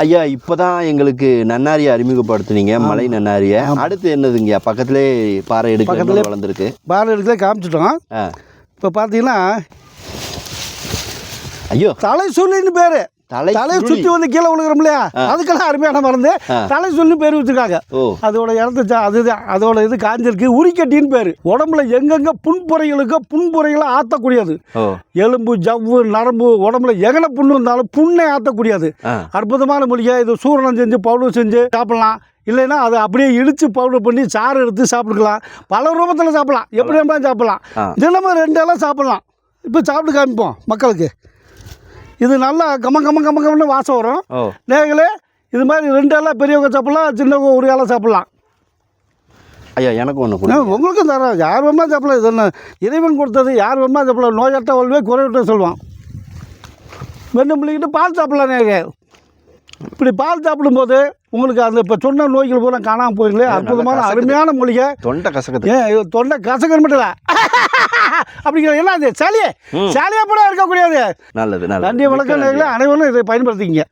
ஐயா இப்போதான் எங்களுக்கு நன்னாரியை அறிமுகப்படுத்துனீங்க, மலை நன்னாரியை. அடுத்து என்னதுங்கய்யா? பக்கத்திலே பாறை எடுக்க வளர்ந்துருக்கு. பாறை எடுக்கல காமிச்சிட்டோம். இப்போ பார்த்தீங்கன்னா ஐயோ தலை சொல்லின்னு பேர். தலையை சுற்றி வந்து கீழே விழுகிறோம் இல்லையா, அதுக்கெல்லாம் அருமையான மருந்து தலை சொல்லி பேர் வச்சுருக்காங்க. அதோட இடத்த அதோட இது காஞ்சிருக்கு. உரிக்கட்டின்னு பேர். உடம்புல எங்கெங்க புண்புறைகளை ஆற்றக்கூடியது. எலும்பு ஜவ்வு நரம்பு உடம்புல எங்கன புண்ணு இருந்தாலும் புண்ணை ஆற்றக்கூடியது அற்புதமான மூலிகை. இது சூரணம் செஞ்சு பவுடர் செஞ்சு சாப்பிடலாம். இல்லைன்னா அதை அப்படியே இடித்து பவுடர் பண்ணி சாறு எடுத்து சாப்பிட்டுக்கலாம். பல ரூபத்தில் சாப்பிடலாம். எப்படி வேணாலும் சாப்பிடலாம். தினமும் 2 இலை சாப்பிடலாம். இப்போ சாப்பிட்டு காமிப்போம் மக்களுக்கு. இது நல்லா கம்மன்னு வாசம் வரும். நீங்களே இது மாதிரி 2 இலை பெரியவங்க சாப்பிடலாம், சின்னவங்க 1 இலை சாப்பிடலாம். ஐயா எனக்கு ஒன்று உங்களுக்கும் தரோம். யார் வேணா சாப்பிடலாம். இது என்ன இறைவன் கொடுத்தது, யார் வேணா சாப்பிடலாம். நோயற்ற வாழ்வே குறைவிட்ட சொல்லுவான். வெண்ணெய் முள்ளிக்கிட்டு பால் சாப்பிடலாம். நீங்கள் இப்படி பால் சாப்பிடும்போது உங்களுக்கு அந்த இப்போ சொன்ன நோய்கள் பூரா காணாமல் போயிங்களே. அற்புதமான அருமையான மூலிகை. தொண்டை கசக்கு. தொண்டை கசக்கன்னு மட்டும் இல்லை அப்படிங்கிற என்ன அது சளியே கூட இருக்கக்கூடியது. நல்லது. நன்றி வணக்கம். அனைவரும் இதை பயன்படுத்திக்கிங்க.